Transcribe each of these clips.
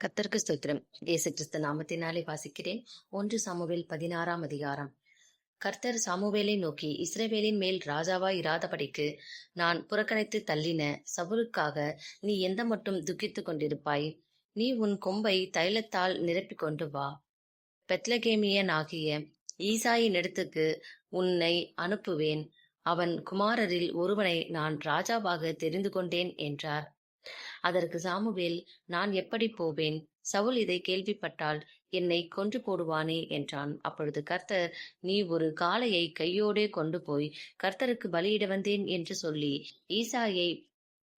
கர்த்தருக்கு ஸ்தோத்திரம். இயேசு கிறிஸ்து நாமத்தினாலே வாசிக்கிறேன். 1 சாமுவேல் 16ஆம் அதிகாரம். கர்த்தர் சாமுவேலை நோக்கி, இஸ்ரவேலின் மேல் ராஜாவாய் இராதபடிக்கு நான் புறக்கணித்து தள்ளின சவுலுக்காக நீ எந்த மட்டும் துக்கித்துக் கொண்டிருப்பாய்? நீ உன் கொம்பை தைலத்தால் நிரப்பிக் கொண்டு வா. பெத்லகேமியனாகிய ஈசாயினிடத்துக்கு உன்னை அனுப்புவேன். அவன் குமாரரில் ஒருவனை நான் ராஜாவாக தெரிந்து கொண்டேன் என்றார். அதற்கு சாமுவேல், நான் எப்படி போவேன்? சவுல் இதை கேள்விப்பட்டால் என்னை கொன்று போடுவானே என்றான். அப்பொழுது கர்த்தர், நீ ஒரு காளையை கையோடே கொண்டு போய் கர்த்தருக்கு பலியிட வந்தேன் என்று சொல்லி ஈசாயை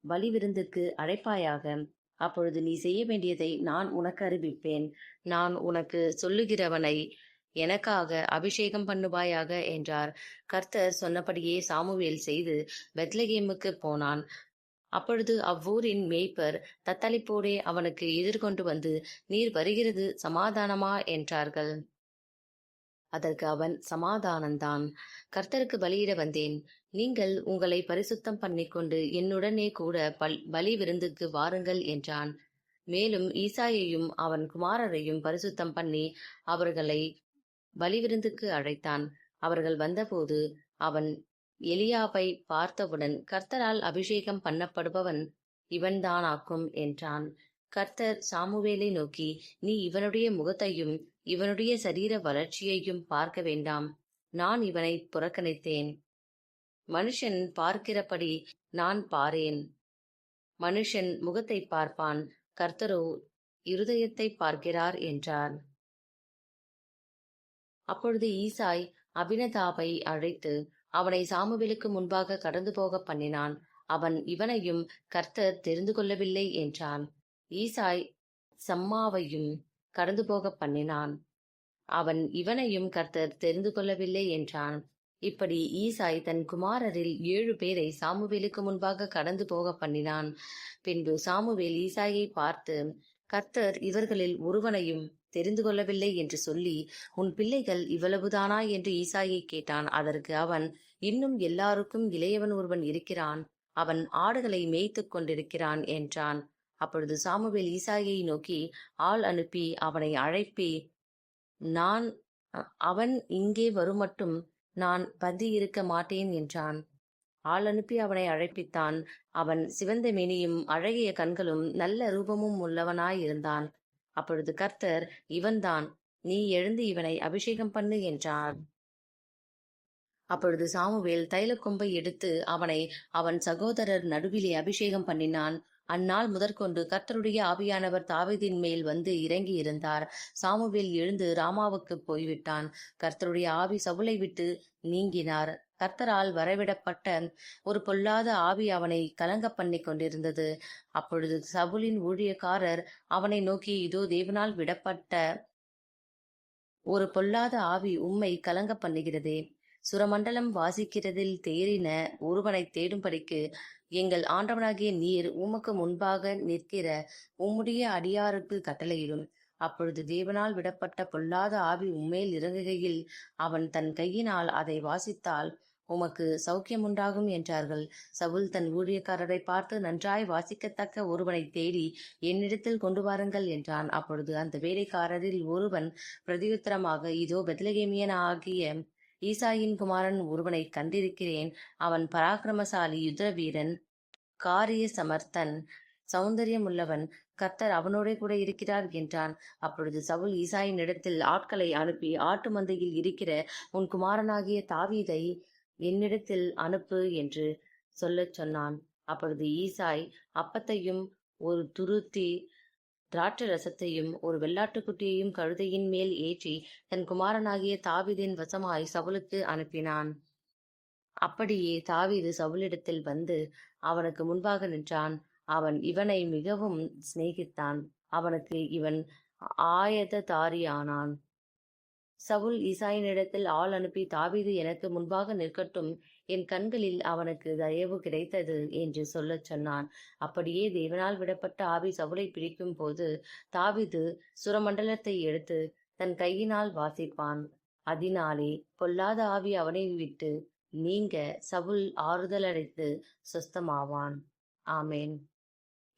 பலி விருந்துக்கு அழைப்பாயாக. அப்பொழுது நீ செய்ய வேண்டியதை நான் உனக்கு அறிவிப்பேன். நான் உனக்கு சொல்லுகிறவனை எனக்காக அபிஷேகம் பண்ணுவாயாக என்றார். கர்த்தர் சொன்னபடியே சாமுவேல் செய்து பெத்லகேமுக்கு போனான். அப்பொழுது அவ்வூரின் மேய்ப்பர் தத்தளிப்போடே அவனுக்கு எதிர்கொண்டு வந்து, நீர் வருகிறது சமாதானமா என்றார்கள். அதற்கு அவன், சமாதானந்தான், கர்த்தருக்கு பலியிட வந்தேன். நீங்கள் உங்களை பரிசுத்தம் பண்ணிக்கொண்டு என்னுடனே கூட பலி விருந்துக்கு வாருங்கள் என்றான். மேலும் ஈசாயையும் அவன் குமாரரையும் பரிசுத்தம் பண்ணி அவர்களை பலிவிருந்துக்கு அழைத்தான். அவர்கள் வந்தபோது அவன் எலியாவை பார்த்தவுடன், கர்த்தரால் அபிஷேகம் பண்ணப்படுபவன் இவன்தானாக்கும் என்றான். கர்த்தர் சாமுவேலை நோக்கி, நீ இவனுடைய முகத்தையும் இவனுடைய சரீர வளர்ச்சியையும் பார்க்க வேண்டாம். நான் இவனை புறக்கணித்தேன். மனுஷன் பார்க்கிறபடி நான் பாரேன். மனுஷன் முகத்தை பார்ப்பான், கர்த்தரோ இருதயத்தை பார்க்கிறார் என்றார். அப்பொழுது ஈசாய் அபினதாபை அழைத்து அவனை சாமுவேலுக்கு முன்பாக கடந்து போக பண்ணினான். அவன் இவனையும் கர்த்தர் தெரிந்து கொள்ளவில்லை என்றான். ஈசாய் சம்மாவையும் கடந்து போக பண்ணினான். அவன் இவனையும் கர்த்தர் தெரிந்து கொள்ளவில்லை என்றான். இப்படி ஈசாய் தன் குமாரரில் 7 பேரை சாமுவேலுக்கு முன்பாக கடந்து போக பண்ணினான். பின்பு சாமுவேல் ஈசாயை பார்த்து, கர்த்தர் இவர்களில் ஒருவனையும் தெரிந்து கொள்ளவில்லை என்று சொல்லி, உன் பிள்ளைகள் இவ்வளவுதானா என்று ஈசாயை கேட்டான். அதற்கு அவன், இன்னும் எல்லாருக்கும் இளையவன் ஒருவன் இருக்கிறான். அவன் ஆடுகளை மேய்த்து கொண்டிருக்கிறான் என்றான். அப்பொழுது சாமுவேல் ஈசாயை நோக்கி ஆள் அனுப்பி அவனை அழைப்பி, அவன் இங்கே வருமட்டும் நான் பந்தி இருக்க மாட்டேன் என்றான். ஆள் அனுப்பி அவனை அழைப்பித்தான். அவன் சிவந்த மேனியும் அழகிய கண்களும் நல்ல ரூபமும் உள்ளவனாயிருந்தான். அப்பொழுது கர்த்தர், இவன்தான், நீ எழுந்து இவனை அபிஷேகம் பண்ணு என்றார். அப்பொழுது சாமுவேல் தைலக்கொம்பை எடுத்து அவனை அவன் சகோதரர் நடுவிலே அபிஷேகம் பண்ணினான். அந்நாள் முதற்கொண்டு கர்த்தருடைய ஆவியானவர் தாவீதின் மேல் வந்து இறங்கி இருந்தார். சாமுவேல் எழுந்து ராமாவுக்கு போய்விட்டான். கர்த்தருடைய ஆவி சவுலை விட்டு நீங்கினார். கர்த்தரால் வரவிடப்பட்ட ஒரு பொல்லாத ஆவி அவனை கலங்க பண்ணி கொண்டிருந்தது. அப்பொழுது சவுலின் ஊழியக்காரர் அவனை நோக்கி, இதோ தேவனால் விடப்பட்ட ஒரு பொல்லாத ஆவி உம்மை கலங்க பண்ணுகிறதே. சுரமண்டலம் வாசிக்கிறதில் தேறின ஒருவனை தேடும்படிக்கு எங்கள் ஆண்டவனாகிய நீர் உமக்கு முன்பாக நிற்கிற உம்முடைய அடியாருக்கு கட்டளையிடும். அப்பொழுது தேவனால் விடப்பட்ட பொல்லாத ஆவி உம்மேல் இறங்குகையில் அவன் தன் கையினால் அதை வாசித்தால் உமக்கு சௌக்கியம் உண்டாகும் என்றார்கள். சவுல் தன் ஊழியக்காரரை பார்த்து, நன்றாய் வாசிக்கத்தக்க ஒருவனை தேடி என்னிடத்தில் கொண்டு வாருங்கள் என்றான். அப்பொழுது அந்த வேலைக்காரரில் ஒருவன் பிரதியுத்தரமாக, இதோ பெத்லகேமியன் ஆகிய ஈசாயின் குமாரன் ஒருவனை கண்டிருக்கிறேன். அவன் பராக்கிரமசாலி, யுத்த வீரன், காரிய சமர்த்தன், சௌந்தரியமுள்ளவன். கர்த்தர் அவனோட கூட இருக்கிறார் என்றான். அப்பொழுது சவுல் ஈசாயின் இடத்தில் ஆட்களை அனுப்பி, ஆட்டு மந்தையில் இருக்கிற உன் குமாரனாகிய தாவீதை என்னிடத்தில் அனுப்பு என்று சொல்லச் சொன்னான். அப்பொழுது ஈசாய் அப்பத்தையும் ஒரு துருத்தி திராட்சை ரசத்தையும் ஒரு வெள்ளாட்டுக்குட்டியையும் கழுதையின் மேல் ஏற்றி தன் குமாரனாகிய தாவீதின் வசமாய் சவுலுக்கு அனுப்பினான். அப்படியே தாவீது சவுலிடத்தில் வந்து அவனுக்கு முன்பாக நின்றான். அவன் இவனை மிகவும் சிநேகித்தான். அவனுக்கு இவன் ஆயததாரியானான். சவுல் ஈசாயினிடத்தில் ஆள் அனுப்பி, தாவீது எனக்கு முன்பாக நிற்கட்டும், என் கண்களில் அவனுக்கு தயவு கிடைத்தது என்று சொல்லச் சொன்னான். அப்படியே தேவனால் விடப்பட்ட ஆவி சவுலை பிடிக்கும் போது தாவீது சுரமண்டலத்தை எடுத்து தன் கையினால் வாசிப்பான். அதனாலே பொல்லாத ஆவி அவனை விட்டு நீங்க சவுல் ஆறுதலடைந்து சொஸ்தமாவான். ஆமேன்.